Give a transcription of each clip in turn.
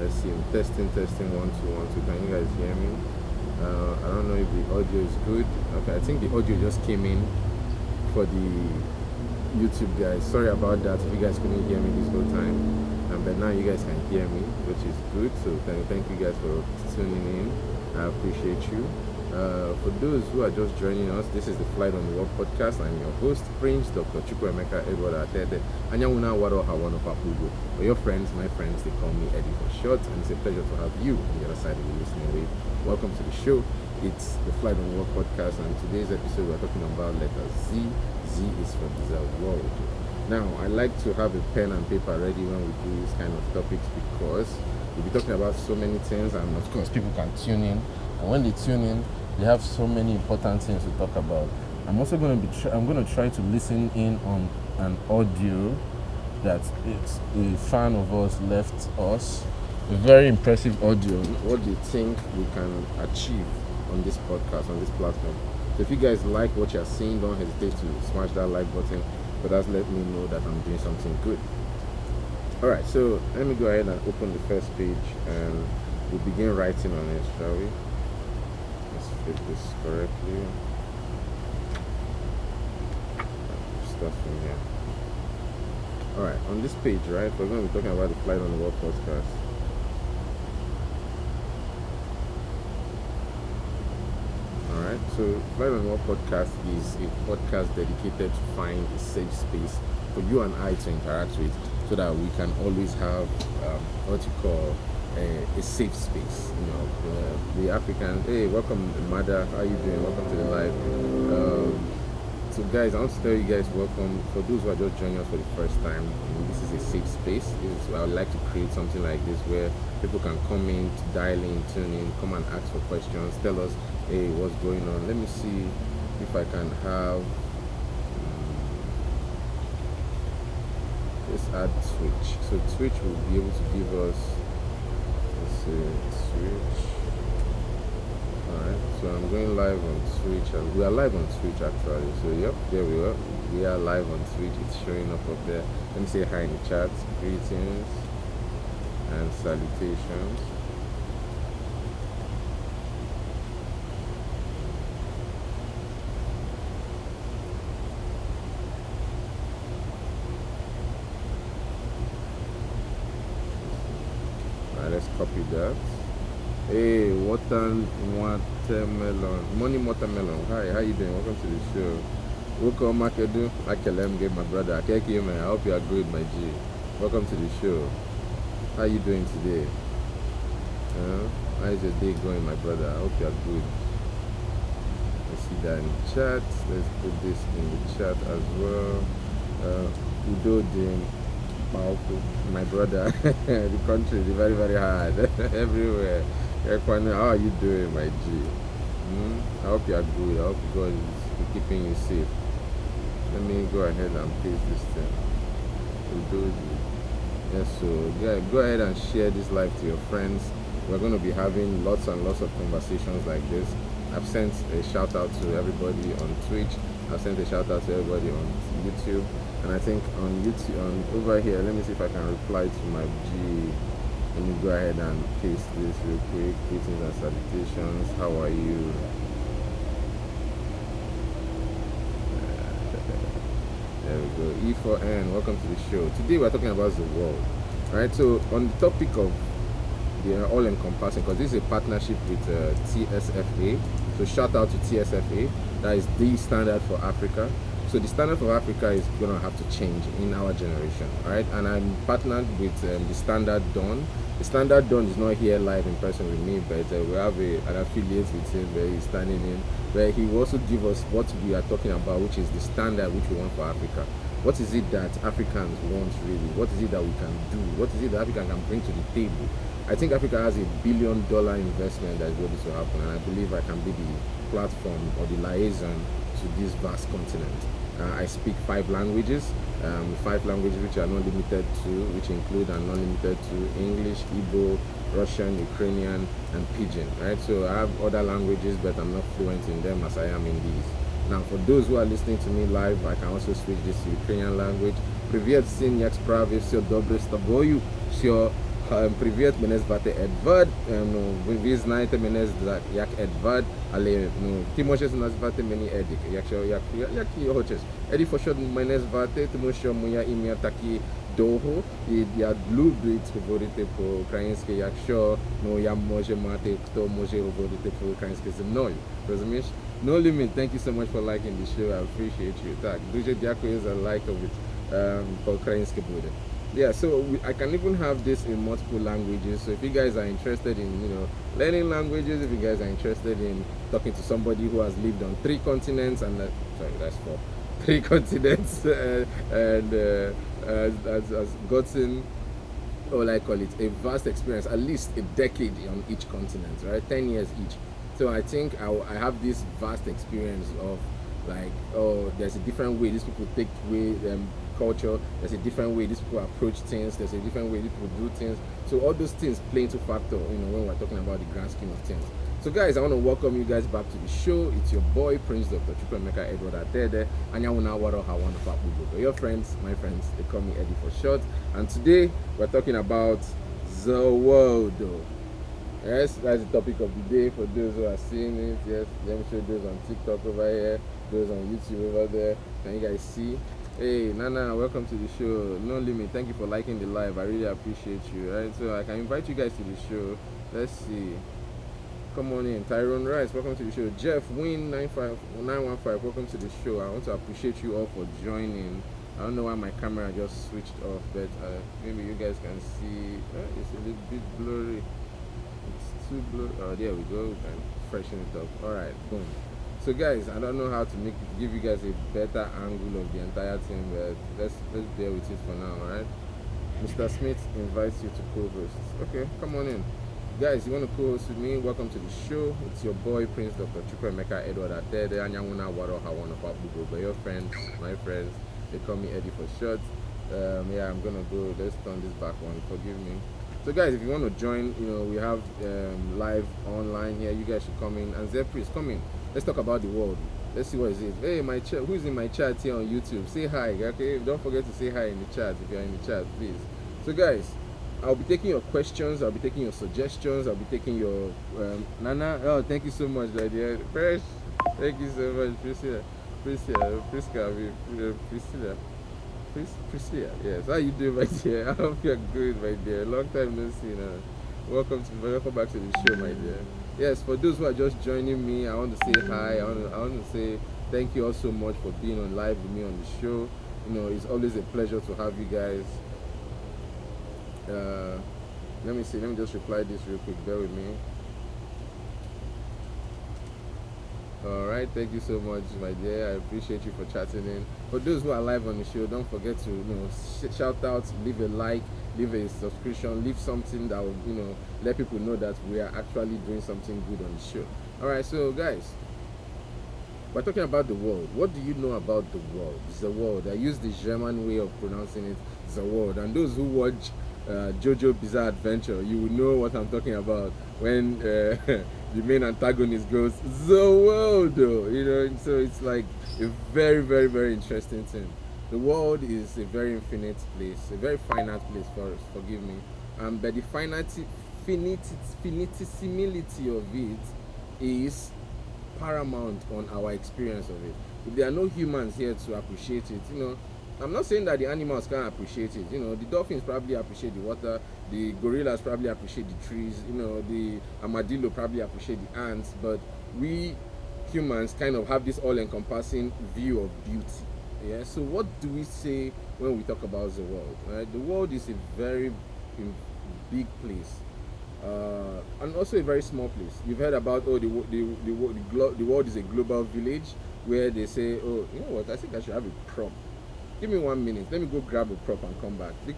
Let's see. Testing, 1 2 1 2. Can you guys hear me? I don't know if the audio is good. Okay, I think the audio just came in for the YouTube guys. Sorry about that if you guys couldn't hear me this whole time. But now you guys can hear me, which is good. So thank you guys for tuning in. I appreciate you. For those who are just joining us, this is the Flight on the World podcast. I'm your host, Prince Dr. Eddy Attah-Edeh. Anyamuna waro hawano papugo. For your friends, my friends, they call me Eddy4ShoT's, and it's a pleasure to have you on the other side of the listening wave. Welcome to the show. It's the Flight on the World podcast, and today's episode we're talking about letter Z. Z is for the world. Now, I like to have a pen and paper ready when we do this kind of topics because we'll be talking about so many things, and of course, people can tune in. And when they tune in, they have so many important things to talk about. I'm also going to try to listen in on an audio that a fan of us left us. A very impressive audio. What they think we can achieve on this podcast, on this platform. So if you guys like what you're seeing, don't hesitate to smash that like button. But that's let me know that I'm doing something good. Alright, so let me go ahead and open the first page and we'll begin writing on it, shall we? Let's fit this correctly. Start from here. Alright, on this page, right, we're going to be talking about the Flight on the World podcast. Alright, so Flight on the World podcast is a podcast dedicated to find a safe space for you and I to interact with, so that we can always have what you call a safe space. You know, the African. Hey, welcome, Mother. How you doing? Welcome to the live. So, guys, I want to tell you guys welcome. For those who are just joining us for the first time, this is a safe space. I would like to create something like this where people can come in, dial in, tune in, come and ask for questions, tell us, hey, what's going on. Let me see if I can have. Let's add Twitch. So Twitch will be able to give us, let's see, Twitch. Alright, so I'm going live on Twitch. We are live on Twitch actually. So yep, there we are. We are live on Twitch. It's showing up there. Let me say hi in the chat. Greetings and salutations. Let's copy that. Hey, watermelon, money watermelon. Hi, how you doing? Welcome to the show. Welcome, Makedu. Akelem gave my brother. Akeki, man. I hope you are good, my G. Welcome to the show. How you doing today? How is your day going, my brother? I hope you are good. Let's see that in the chat. Let's put this in the chat as well. Udo Ding. My brother, the country is very, very hard everywhere. How are you doing, my G? I hope you are good. I hope God is keeping you safe. Let me go ahead and paste this thing. Yes, so yeah, go ahead and share this live to your friends. We're going to be having lots and lots of conversations like this. I've sent a shout out to everybody on Twitch. I've sent a shout out to everybody on YouTube. And I think on YouTube, over here, let me see if I can reply to my G. Let me go ahead and paste this real quick. Greetings and salutations. How are you? There we go. E4N, welcome to the show. Today we're talking about the world. Alright, so on the topic of the all-encompassing, because this is a partnership with TSFA. So shout out to TSFA. That is the standard for Africa. So the standard for Africa is going to have to change in our generation, right? And I'm partnered with the Standard Dawn. The Standard Dawn is not here live in person with me, but we have an affiliate with him where he's standing in, where he will also give us what we are talking about, which is the standard which we want for Africa. What is it that Africans want really? What is it that we can do? What is it that Africa can bring to the table? I think Africa has $1 billion investment that is ready to happen, and I believe I can be the platform or the liaison to this vast continent. I speak 5 languages, 5 languages which are not limited to, which include and not limited to English, Igbo, Russian, Ukrainian, and Pidgin, right? So I have other languages, but I'm not fluent in them as I am in these. Now, for those who are listening to me live, I can also switch this to Ukrainian language. Привет всем, як справи, все добре с тобою, все Привет, меня зовут Эдвард. Вы знаете меня як Эдвард, але ти можеш назвати мені Едік, якщо як хочеш. Eddy4Shot мене звати, тому що моє ім'я таке довго, і я люблю говорити по-українськи, якщо я можу мати, хто може говорити по-українськи зі мною. Розумієш? No limit, thank you so much for liking the show, I appreciate you. Так, дуже дякую за лайкові по-українськи буде. Yeah, so I can even have this in multiple languages. So if you guys are interested in, learning languages, if you guys are interested in talking to somebody who has lived on 3 continents and sorry, that's 4, 3 continents and has gotten, or I call it, a vast experience, at least a decade on each continent, right? 10 years each. So I think I have this vast experience of like, oh, there's a different way these people take away culture, there's a different way these people approach things, there's a different way these people do things. So all those things play into factor, when we're talking about the grand scheme of things. So guys, I want to welcome you guys back to the show. It's your boy, Prince Dr. Eddy Attah-Edeh, and your friends, my friends, they call me Eddy4ShoT's. And today, we're talking about the world. Yes, that's the topic of the day for those who are seeing it. Yes, let me show those on TikTok over here, those on YouTube over there. Can you guys see? Hey, Nana, welcome to the show. No limit, thank you for liking the live. I really appreciate you. Right, so I can invite you guys to the show. Let's see. Come on in. Tyrone Rice, welcome to the show. Jeff Win 915, welcome to the show. I want to appreciate you all for joining. I don't know why my camera just switched off, but maybe you guys can see. It's a little bit blurry. It's too blurry. Oh, there we go. We can freshen it up. All right, boom. So guys, I don't know how to give you guys a better angle of the entire thing, but let's bear with it for now. All right. Mr. Smith invites you to co-host. Okay, come on in. Guys, you want to co-host with me? Welcome to the show. It's your boy, Prince Dr. Eddy Attah-Edeh, but your friends, my friends, they call me Eddy4ShoT's. Yeah, I'm gonna go. Let's turn this back on. Forgive me. So guys, if you want to join, we have live online here. You guys should come in. And Zephyr, come in. Let's talk about the world. Let's see what is it. Hey, my chat. Who's in my chat here on YouTube? Say hi, okay? Don't forget to say hi in the chat if you're in the chat, please. So guys, I'll be taking your questions. I'll be taking your suggestions. I'll be taking your Nana. Oh, thank you so much, my dear. Fresh. Thank you so much, Priscilla. Priscilla. Yes. How you doing, my dear? I hope you're good, my dear. Long time no see now. Welcome back to the show, my dear. Yes, for those who are just joining me, I want to say hi. I want to say thank you all so much for being on live with me on the show. It's always a pleasure to have you guys. Let me see. Let me just reply this real quick. Bear with me. All right, thank you so much, my dear. I appreciate you for chatting in. For those who are live on the show, don't forget to shout out, leave a like, leave a subscription, leave something that will let people know that we are actually doing something good on the show. All right, so guys, we're talking about the world. What do you know about the world? The world. I use the German way of pronouncing it, the world. And those who watch JoJo Bizarre Adventure, you will know what I'm talking about when the main antagonist goes the world, so it's like a very, very, very interesting thing. The world is a very infinite place, a very finite place for us, forgive me, but the finitesimility of it is paramount on our experience of it. If there are no humans here to appreciate it, I'm not saying that the animals can't appreciate it. The dolphins probably appreciate the water, the gorillas probably appreciate the trees, the armadillo probably appreciate the ants, but we humans kind of have this all-encompassing view of beauty. Yeah. So what do we say when we talk about the world? Right? The world is a very big place, and also a very small place. You've heard about the world is a global village, where they say, oh, you know what? I think I should have a prop. Give me 1 minute. Let me go grab a prop and come back. The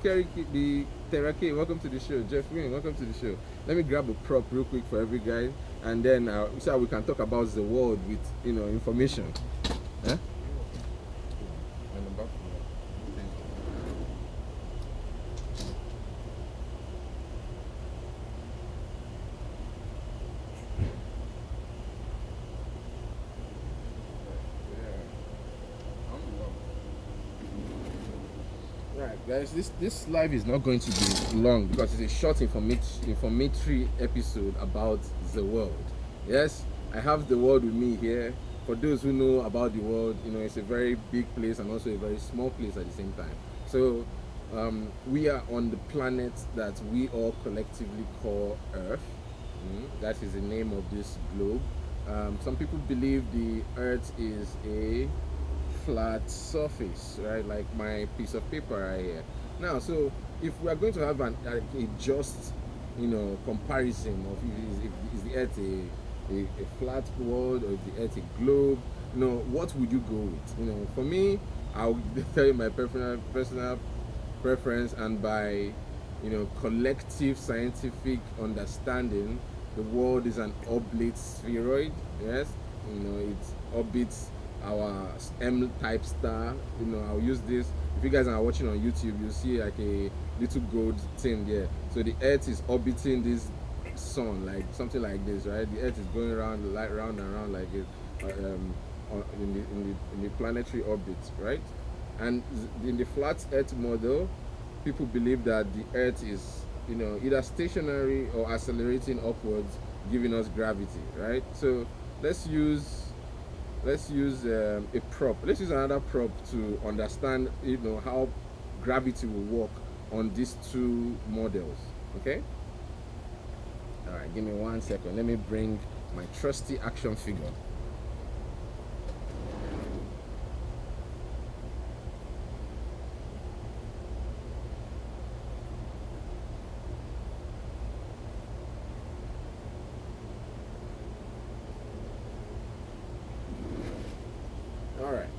Terake, welcome to the show. Jeff Wing, welcome to the show. Let me grab a prop real quick for every guy, and then so we can talk about the world with information. Huh? Alright guys, this live is not going to be long because it's a short informatory episode about the world. Yes, I have the world with me here. For those who know about the world, you know, it's a very big place and also a very small place at the same time. So we are on the planet that we all collectively call Earth. That is the name of this globe. Some people believe the Earth is a flat surface, right, like my piece of paper right here. Now, so if we are going to have a just, you know, comparison of if is the Earth a flat world or is the Earth a globe, you know, what would you go with? You know, for me, I'll tell you my personal preference, and by, you know, collective scientific understanding, the world is an oblate spheroid. Yes, you know, it orbits our M-type star. You know, I'll use this. If you guys are watching on YouTube, you'll see like a little gold thing there. So the Earth is orbiting this sun, like something like this, right? The Earth is going around, like round and round, like it in the planetary orbit, right? And in the flat Earth model, people believe that the Earth is, you know, either stationary or accelerating upwards, giving us gravity, right? So let's use a prop. Let's use another prop to understand, you know, how gravity will work on these two models. Okay. All right. Give me 1 second. Let me bring my trusty action figure. Alright,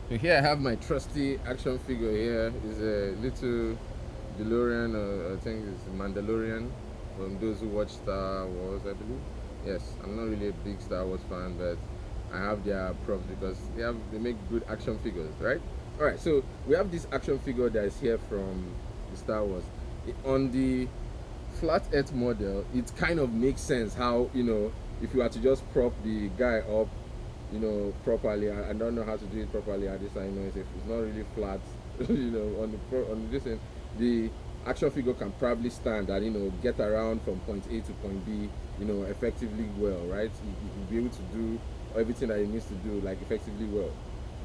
so here I have my trusty action figure. Here is a little DeLorean, or I think it's Mandalorian, from those who watch Star Wars, I believe. Yes, I'm not really a big Star Wars fan, but I have their props because they make good action figures, right? Alright, so we have this action figure that is here from the Star Wars. On the flat Earth model, it kind of makes sense how, you know, if you were to just prop the guy up, you know, properly. I don't know how to do it properly at this time. You know, it's not really flat. You know, on this end, the action figure can probably stand and, you know, get around from point A to point B, you know, effectively well, right? You will be able to do everything that it needs to do, like, effectively well.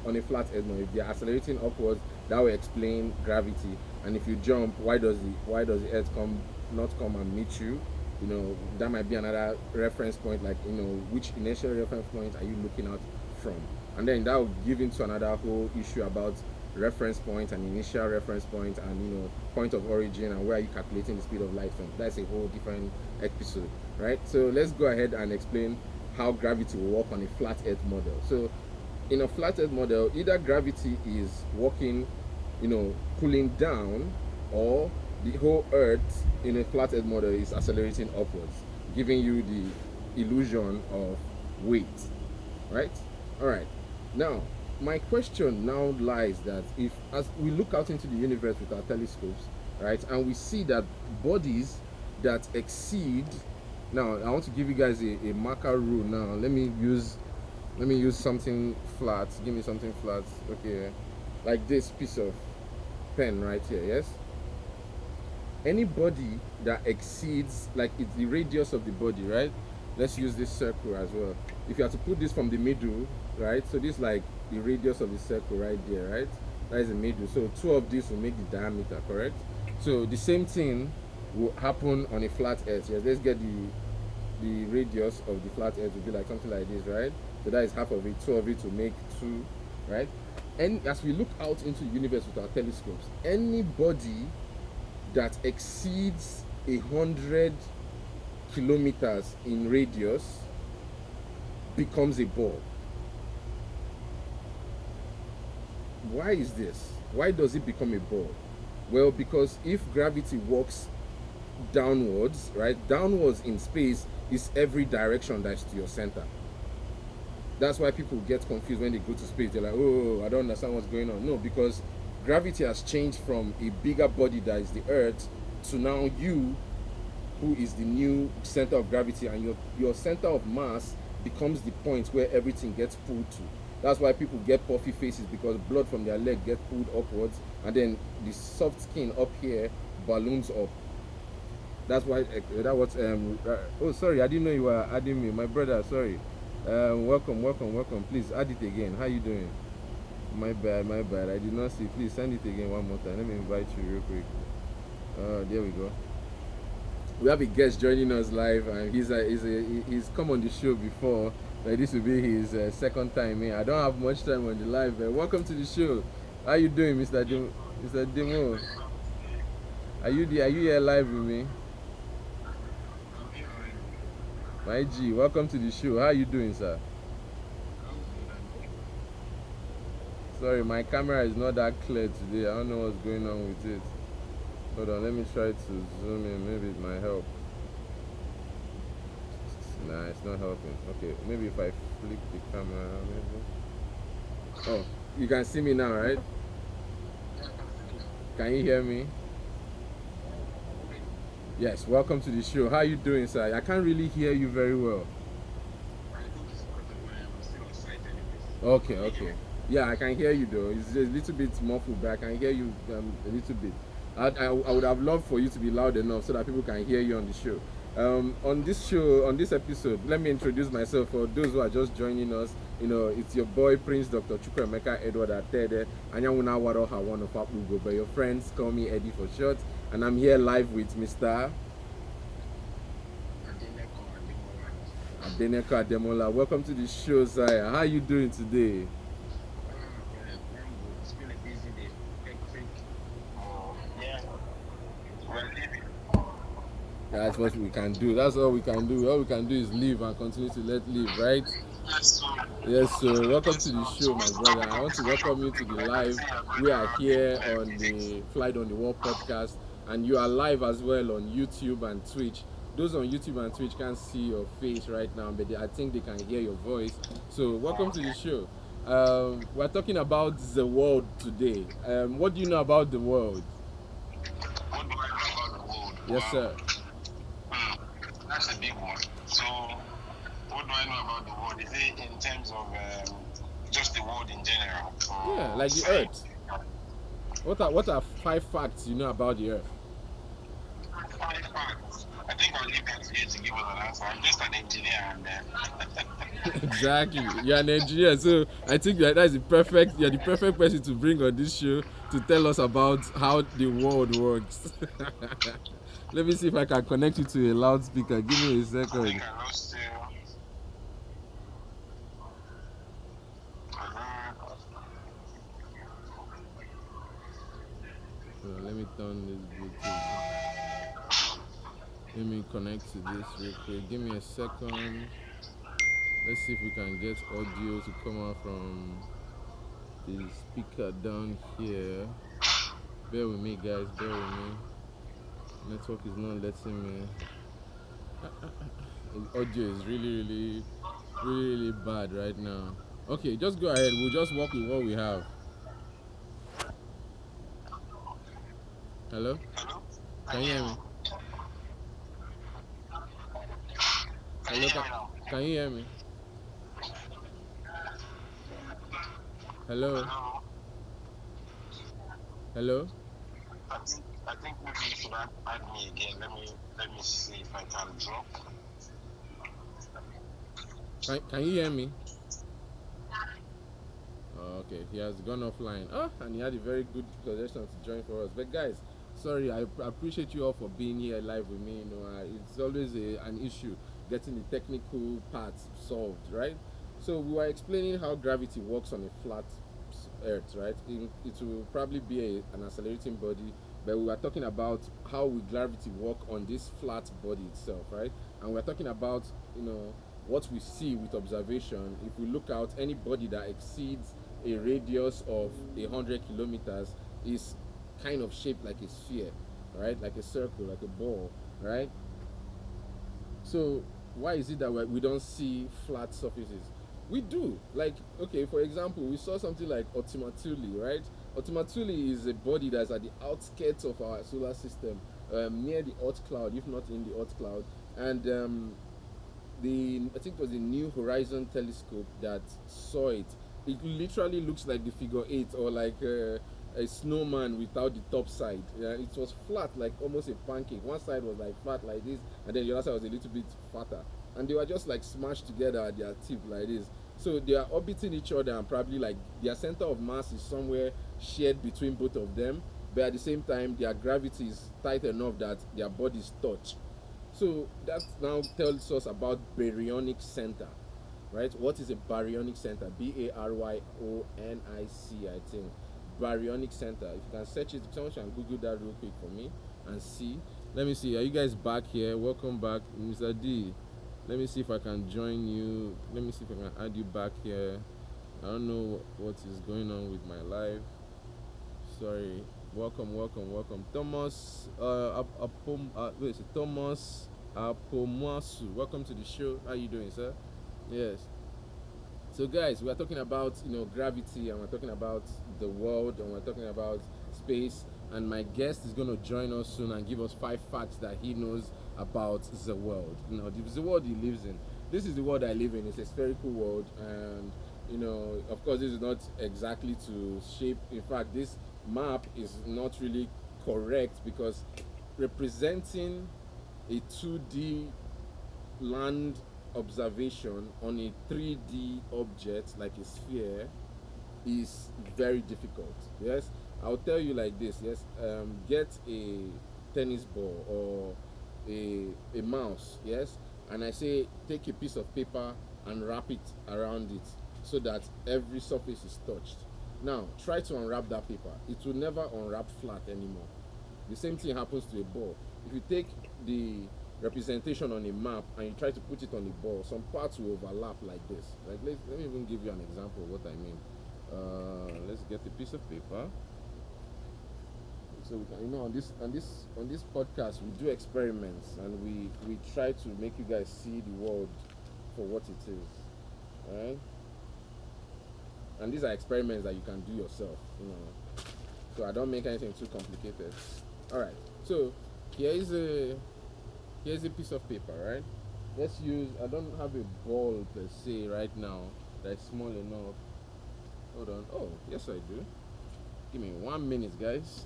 On a flat Earth, if they're accelerating upwards, that will explain gravity. And if you jump, why does the Earth not come and meet you? You know, that might be another reference point, like, you know, which initial reference point are you looking at from? And then that will give into another whole issue about reference point and initial reference point and, you know, point of origin and where are you calculating the speed of light from. That's a whole different episode, right? So let's go ahead and explain how gravity will work on a flat Earth model. So in a flat Earth model, either gravity is working, you know, pulling down, or the whole Earth in a flat Earth model is accelerating upwards, giving you the illusion of weight, right? All right. Now, my question now lies that if, as we look out into the universe with our telescopes, right, and we see that bodies that exceed, now I want to give you guys a marker rule. Now let me use something flat. Give me something flat. Okay, like this piece of pen right here. Yes. Anybody that exceeds, like, it's the radius of the body, right? Let's use this circle as well. If you have to put this from the middle, right? So this, like, the radius of the circle right there, right? That is the middle. So two of these will make the diameter, correct? So the same thing will happen on a flat Earth. Yes, let's get the radius of the flat Earth will be like something like this, right? So that is half of it. Two of it will make 2, right? And as we look out into the universe with our telescopes, anybody that exceeds 100 kilometers in radius becomes a ball. Why is this? Why does it become a ball? Well, because if gravity works downwards, right? Downwards in space is every direction that's to your center. That's why people get confused when they go to space. They're like, oh, I don't understand what's going on. No, because gravity has changed from a bigger body that is the Earth to now you, who is the new center of gravity, and your center of mass becomes the point where everything gets pulled to. That's why people get puffy faces, because blood from their leg gets pulled upwards, and then the soft skin up here balloons up. That's why that was oh, sorry, I didn't know you were adding me, my brother. Sorry. Welcome. Please add it again. How you doing? My bad. I did not see. Please send it again one more time. Let me invite you real quick. There we go. We have a guest joining us live, and he's come on the show before. This will be his second time here. I don't have much time on the live. Welcome to the show. How you doing, Mr. Demo? Are you here live with me? My G, welcome to the show. How you doing, sir? Sorry, my camera is not that clear today. I don't know what's going on with it. Hold on, let me try to zoom in. Maybe it might help. Nah, it's not helping. Okay, maybe if I flip the camera, maybe. Oh, you can see me now, right? Can you hear me? Yes, welcome to the show. How you doing, sir? I can't really hear you very well. Okay. Yeah, I can hear you though. It's just a little bit muffled, but I can hear you a little bit. I would have loved for you to be loud enough so that people can hear you on the show. On this episode, let me introduce myself for those who are just joining us. It's your boy Prince Dr. Eddy Attah-Edeh. Anyawuna waro hawan of Apugo, but your friends call me Eddy4ShoT's, and I'm here live with Mr. Attah-Edeh. Welcome to the show, sir. How are you doing today? It's been a busy day. That's what we can do. That's all we can do. All we can do is live and continue to let live, right? Yes, so welcome to the show, my brother. I want to welcome you to the live. We are here on the FlyEd on the Wall podcast, and you are live as well on YouTube and Twitch. Those on YouTube and Twitch can't see your face right now, but I think they can hear your voice. So welcome to the show. We're talking about the world today. What do you know about the world? What do I know about the world? Yes, sir. That's a big one. So, what do I know about the world? Is it in terms of just the world in general? Yeah, like the Earth. What are 5 facts you know about the Earth? 5 facts. I think I'll leave that to you to give us an answer. I'm just an engineer, and Exactly. You're an engineer, so I think you're the perfect person to bring on this show to tell us about how the world works. Let me see if I can connect you to a loudspeaker. Give me a second. I think I lost you. Let me turn this Bluetooth. Let me connect to this real quick. Give me a second. Let's see if we can get audio to come out from the speaker down here. Bear with me, guys. Bear with me. Network is not letting me. The audio is really bad right now. Okay, just go ahead. We'll just work with what we have. Hello? Can you hear me? Hello? Can you hear me? Hello? Hello? I think maybe you should add me again. Let me see if I can drop. Can you hear me? Oh, okay, he has gone offline. Oh, and he had a very good suggestion to join for us. But guys, sorry, I appreciate you all for being here live with me. It's always an issue getting the technical parts solved, right? So we were explaining how gravity works on a flat Earth, right? It will probably be an accelerating body, but we were talking about how will gravity work on this flat body itself, right? And we're talking about what we see with observation. If we look out, any body that exceeds a radius of 100 kilometers is kind of shaped like a sphere, right? Like a circle, like a ball, right? So why is it that we don't see flat surfaces? We do. Like, okay, for example, we saw something like Ultima Thule, right? Ultima Thule is a body that's at the outskirts of our solar system, near the Oort cloud, if not in the Oort cloud. And I think it was the New Horizon telescope that saw it it literally looks like the figure 8 or like a snowman without the top side. Yeah, it was flat, like almost a pancake. One side was like flat like this, and then the other side was a little bit fatter. And they were just like smashed together at their tip like this. So they are orbiting each other, and probably like their center of mass is somewhere shared between both of them. But at the same time, their gravity is tight enough that their bodies touch. So that now tells us about baryonic center, right? What is a baryonic center? Baryonic, I think. Baryonic center. If you can search it, someone can Google that real quick for me and see. Let me see. Are you guys back here? Welcome back, Mr. D. Let me see if I can join you. Let me see if I can add you back here. I don't know what is going on with my live. Sorry. Welcome. Thomas Thomas Apomasu. Welcome to the show. How are you doing, sir? Yes. So guys, we are talking about gravity, and we're talking about the world, and we're talking about space, and my guest is going to join us soon and give us 5 facts that he knows about the world. The world he lives in. This is the world I live in. It's a spherical world, and of course this is not exactly to shape. In fact, this map is not really correct because representing a 2D land observation on a 3D object like a sphere is very difficult. Yes, I'll tell you like this. Yes, get a tennis ball or a mouse. Yes, and I say take a piece of paper and wrap it around it so that every surface is touched. Now try to unwrap that paper. It will never unwrap flat anymore. The same thing happens to a ball. If you take the representation on a map and you try to put it on the ball, some parts will overlap like this. Like let me even give you an example of what I mean. Let's get a piece of paper. So we can, on this podcast we do experiments, and we try to make you guys see the world for what it is. Alright? And these are experiments that you can do yourself, So I don't make anything too complicated. Alright, so here's a piece of paper, right? Let's use, I don't have a ball per se right now that's small enough. Hold on. Oh, yes I do. Give me 1 minute, guys.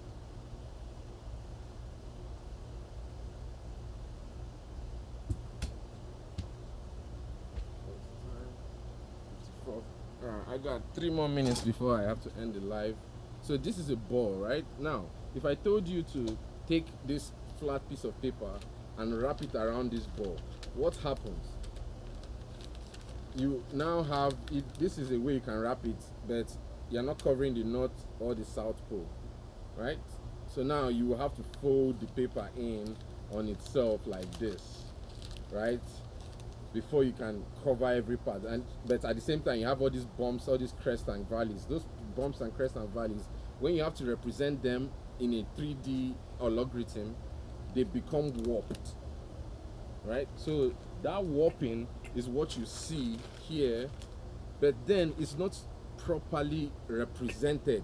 I got 3 more minutes before I have to end the live. So this is a ball, right? Now, if I told you to take this flat piece of paper and wrap it around this ball, what happens? You now have it. This is a way you can wrap it, but you're not covering the north or the south pole, right? So now you will have to fold the paper in on itself like this, right? Before you can cover every part. But at the same time you have all these bumps, all these crests and valleys. Those bumps and crests and valleys, when you have to represent them in a 3D or logarithm, they become warped, right? So that warping is what you see here, but then it's not properly represented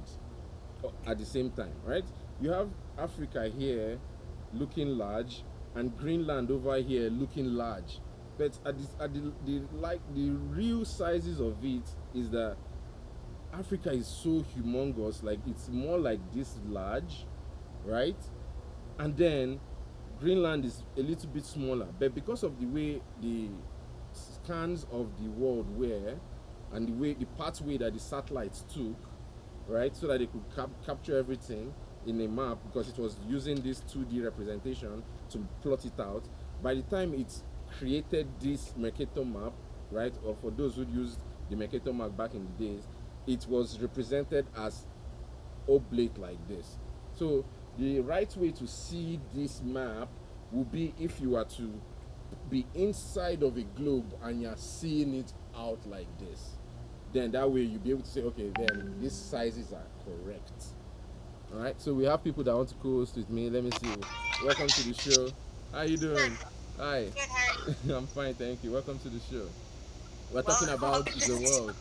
at the same time, right? You have Africa here looking large and Greenland over here looking large, but the real sizes of it is that Africa is so humongous, like it's more like this large, right? And then Greenland is a little bit smaller, but because of the way the scans of the world were and the pathway that the satellites took, right, so that they could capture everything in a map, because it was using this 2D representation to plot it out. By the time it created this Mercator map, right, or for those who used the Mercator map back in the days, it was represented as oblate like this. So the right way to see this map would be if you are to be inside of a globe and you're seeing it out like this. Then that way you'll be able to say, okay, then these sizes are correct. All right, so we have people that want to co-host with me. Let me see. Welcome to the show. How you doing? Hi. Good, how are you? I'm fine, thank you. Welcome to the show. We're talking about the world.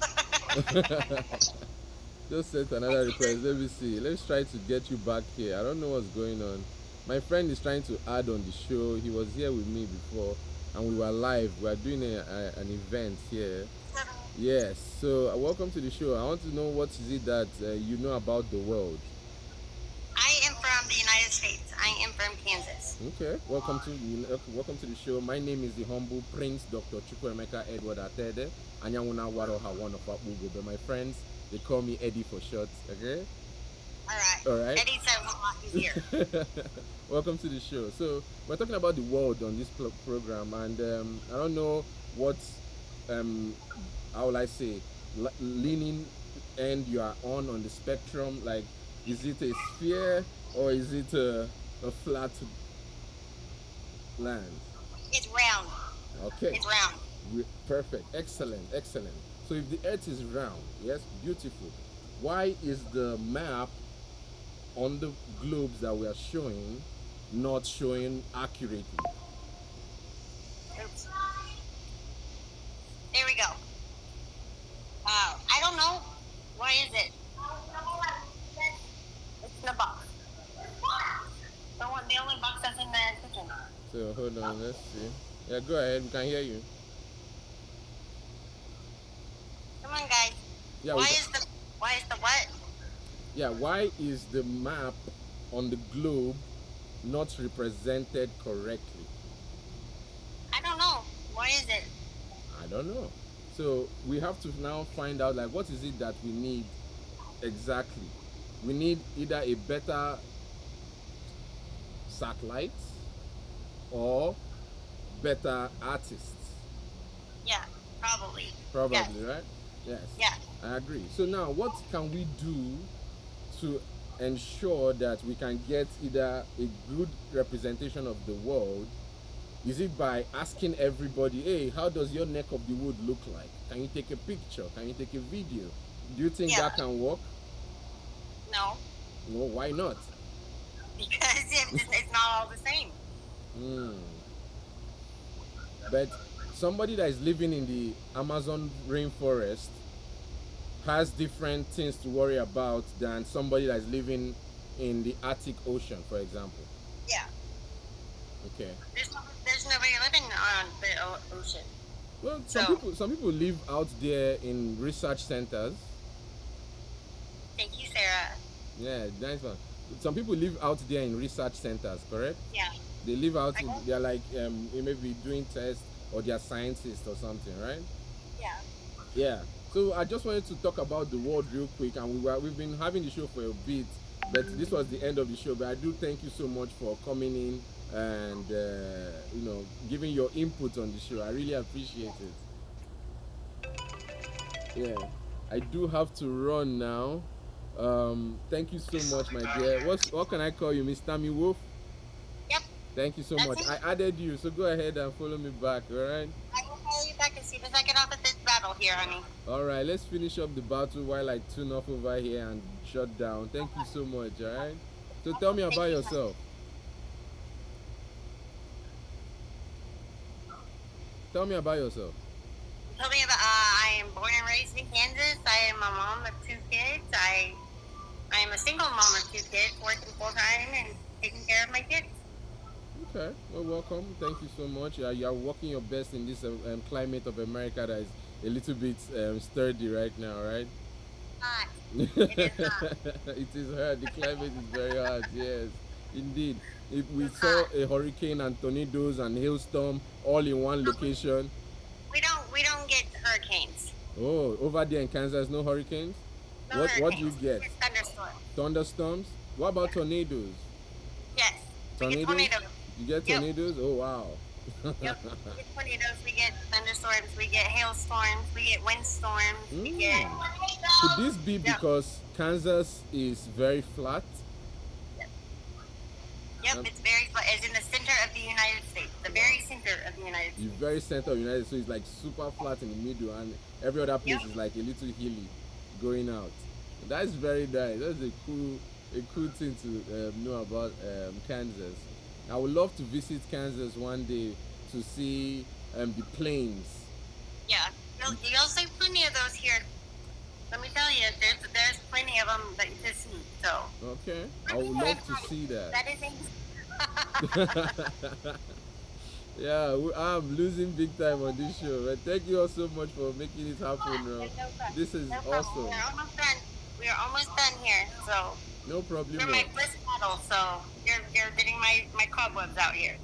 Just sent another request. Let me see. Let's try to get you back here. I don't know what's going on. My friend is trying to add on the show. He was here with me before, and we were live. We are doing an event here. Yes. So welcome to the show. I want to know what is it that you know about the world. I am from the United States. I am from Kansas. Okay. Welcome to the show. My name is the humble Prince Dr. Chukwuemeka Edward Attah-Edeh. Anyanguna Waroha one of Abugo, but my friends they call me Eddy4ShoT's. Okay. All right. All right. Eddie said a lot easier. Welcome to the show. So we're talking about the world on this program, and I don't know what how will I say leaning end you are on the spectrum. Like, is it a sphere or is it a flat land? It's round. Okay. It's round. Perfect. Excellent. So if the Earth is round, yes, beautiful. Why is the map on the globes that we are showing not showing accurately? Oops. There we go. I don't know. Why is it? It's in a box. The only box that's in the kitchen. So hold on, let's see. Yeah, go ahead. We can hear you. Come on, guys. Yeah. Why is the what? Yeah. Why is the map on the globe not represented correctly? I don't know. Why is it? I don't know. So we have to now find out, like, what is it that we need exactly? We need either a better satellite or better artists. Yeah, probably. Probably, Yes. right? Yes. Yeah. I agree. So now, what can we do to ensure that we can get either a good representation of the world? Is it by asking everybody, hey, how does your neck of the wood look like? Can you take a picture? Can you take a video? Do you think that can work? No. No, why not? Because it's not all the same. But somebody that is living in the Amazon rainforest has different things to worry about than somebody that is living in the Arctic Ocean, for example. Yeah. Okay. There's nobody living on the ocean. Well, some people live out there in research centers. Thank you, Sarah. Yeah, nice one. Some people live out there in research centers, correct? Yeah. They live out. They're like they may be doing tests or they're scientists or something, right? Yeah. Yeah. So I just wanted to talk about the world real quick, and we've been having the show for a bit, but this was the end of the show. But I do thank you so much for coming in and giving your input on the show. I really appreciate it. Yeah. I do have to run now. Thank you so much, my dear. What can I call you, Miss Tammy Wolf? Yep. Thank you so much. I added you, so go ahead and follow me back, all right? I will follow you back as soon as I get off of this battle here, honey. All right, let's finish up the battle while I tune off over here and shut down. Thank you so much, all right? So tell me about yourself. Tell me about yourself. Tell me about. I am born and raised in Kansas. I am a mom of 2 kids. I am a single mom of 2 kids, working full time and taking care of my kids. Okay, well, welcome. Thank you so much. You are working your best in this climate of America that is a little bit sturdy right now, right? Hot. It is hot. It is hot. The climate is very hot. Yes, indeed. If we saw a hurricane and tornadoes and hailstorm all in one location. We don't get hurricanes. Oh, over there in Kansas, no hurricanes? No hurricanes. What do you get? We get thunderstorms. Thunderstorms? What about tornadoes? Yes. Tornadoes? We get tornadoes. You get tornadoes? Yep. Oh, wow. Yep. We get tornadoes, we get thunderstorms, we get hailstorms, we get windstorms, we get... Could this be because Kansas is very flat? Yep, it's very flat. It's in the center of the United States. The very center of the United States. The very center of the United States, so it's like super flat in the middle, and every other place is like a little hilly going out. That's very nice. That's a cool thing to know about Kansas. I would love to visit Kansas one day to see the plains. Yeah, you'll see plenty of those here. Let me tell you, there's plenty of them that you can see. So okay, I would love to see that. That is Yeah, I'm losing big time on this show. But thank you all so much for making it happen. No problem. This is No problem. awesome. We're almost done. We're almost done here. So No problem. you're my first model. So you're getting my cobwebs out here.